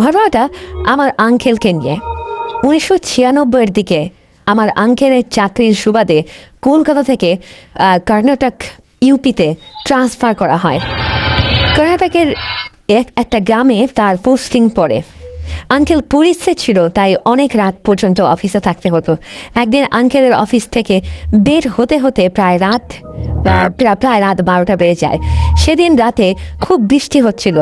ঘটনাটা আমার আঙ্কেলকে নিয়ে। 1996-এর দিকে আমার আঙ্কেলের চাকরির সুবাদে কলকাতা থেকে কর্ণাটক ইউপিতে ট্রান্সফার করা হয়। কর্ণাটকের একটা গ্রামে তার পোস্টিং পড়ে। আঙ্কেল পুলিশে ছিল, তাই অনেক রাত পর্যন্ত অফিসে থাকতে হতো। একদিন আঙ্কেলের অফিস থেকে বের হতে হতে প্রায় রাত 12টা বেজে যায়। সেদিন রাতে খুব বৃষ্টি হচ্ছিল।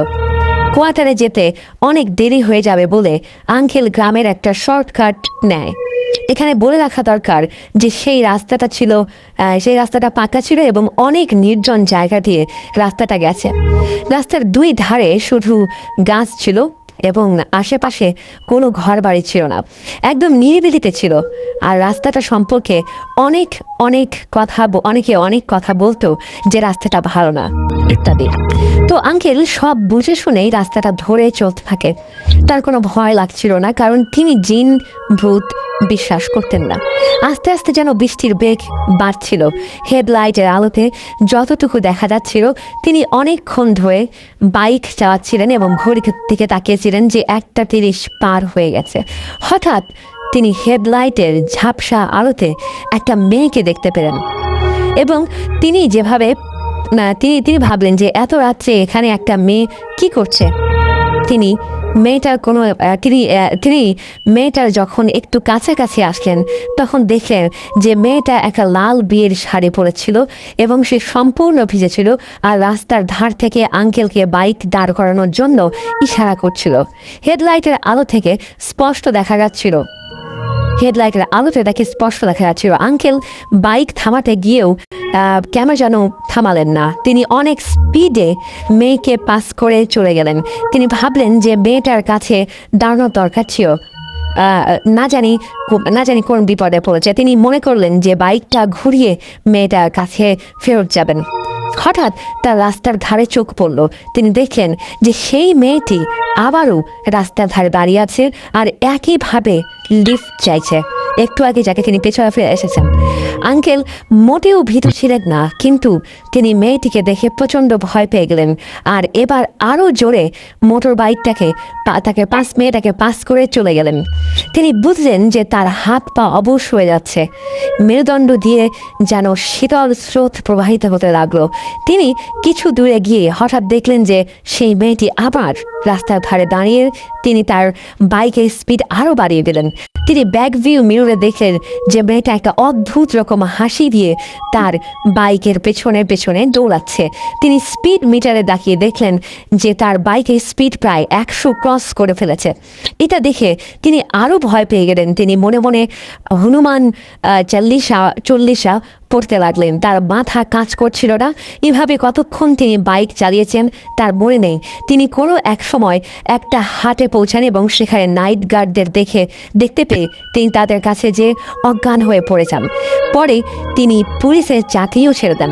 কোয়ার্টারে যেতে অনেক দেরি হয়ে যাবে বলে আঙ্কেল গ্রামের একটা শর্টকাট নেয়। এখানে বলে রাখা দরকার যে সেই রাস্তাটা পাকা ছিল এবং অনেক নির্জন জায়গা দিয়ে রাস্তাটা গেছে। রাস্তার দুই ধারে শুধু গাছ ছিল এবং আশেপাশে কোনো ঘর বাড়ি ছিল না, একদম নিরিবিলিতে ছিল। আর রাস্তাটা সম্পর্কে অনেকে অনেক কথা বলতো যে রাস্তাটা ভালো না ইত্যাদি। তো আঙ্কেল সব বুঝে শুনেই রাস্তাটা ধরে চলতে থাকে। তার কোনো ভয় লাগছিল না, কারণ তিনি জিন ভূত বিশ্বাস করতেন না। আস্তে আস্তে যেন বৃষ্টির বেগ বাড়ছিল। হেডলাইটের আলোতে যতটুকু দেখা যাচ্ছিল, তিনি অনেকক্ষণ ধরে বাইক চালাচ্ছিলেন এবং ঘড়ির দিকে তাকিয়েছিলেন যে 1:30 পার হয়ে গেছে। হঠাৎ তিনি হেডলাইটের ঝাপসা আলোতে একটা মেয়েকে দেখতে পেলেন এবং তিনি ভাবলেন যে এত রাত্রে এখানে একটা মেয়ে কি করছে। তিনি মেয়েটার যখন একটু কাছাকাছি আসলেন, তখন দেখলেন যে মেয়েটা একটা লাল বিয়ের শাড়ি পরেছিল এবং সে সম্পূর্ণ ভিজেছিল আর রাস্তার ধার থেকে আঙ্কেলকে বাইক দাঁড় করানোর জন্য ইশারা করছিল। হেডলাইটের আলো থেকে স্পষ্ট দেখা যাচ্ছিল আঙ্কেল বাইক থামাতে গিয়েও কেন যেন থামালেন না। তিনি অনেক স্পিডে মেয়েকে পাস করে চলে গেলেন। তিনি ভাবলেন যে মেয়েটার কাছে দাঁড়ানোর দরকার ছিল, না জানি কোন বিপদে পড়েছে। তিনি মনে করলেন যে বাইকটা ঘুরিয়ে মেয়েটার কাছে ফেরত যাবেন। হঠাৎ তার রাস্তার ধারে চোখ পড়ল। তিনি দেখলেন যে সেই মেয়েটি আবারও রাস্তার ধারে দাঁড়িয়ে আছে আর একইভাবে লিফট চাইছে, একটু আগে যাকে তিনি পেছনে ফিরে এসেছেন। আঙ্কেল মোটেও ভীত ছিলেন না, কিন্তু তিনি মেয়েটিকে দেখে প্রচণ্ড ভয় পেয়ে গেলেন আর এবার আরও জোরে মোটর বাইকটাকে মেয়েটাকে পাস করে চলে গেলেন। তিনি বুঝলেন যে তার হাত পা অবশ হয়ে যাচ্ছে। মেরুদণ্ড দিয়ে যেন শীতল স্রোত প্রবাহিত হতে লাগলো। তিনি কিছু দূরে গিয়ে হঠাৎ দেখলেন যে সেই মেয়েটি আবার রাস্তার ধারে দাঁড়িয়ে। তিনি তার বাইকের স্পিড আরও বাড়িয়ে দিলেন। তিনি ব্যাক ভিউ মিররে দেখলেন যে মেয়েটা একটা অদ্ভুত রকম হাসি দিয়ে তার বাইকের পেছনে দৌড়াচ্ছে। তিনি স্পিড মিটারে তাকিয়ে দেখলেন যে তার বাইকের স্পিড প্রায় 100 ক্রস করে ফেলেছে। এটা দেখে তিনি আরও ভয় পেয়ে গেলেন। তিনি মনে মনে হনুমান চল্লিশা পড়তে লাগলেন। তার মাথা কাজ করছিল না। এভাবে কতক্ষণ তিনি বাইক চালিয়েছেন তার মনে নেই। তিনি কোনো এক সময় একটা হাটে পৌঁছান এবং সেখানে নাইট গার্ডদের দেখতে পেয়ে তিনি তাদের কাছে যে অজ্ঞান হয়ে পড়ে যান। পরে তিনি পুলিশের চাকরিও ছেড়ে দেন।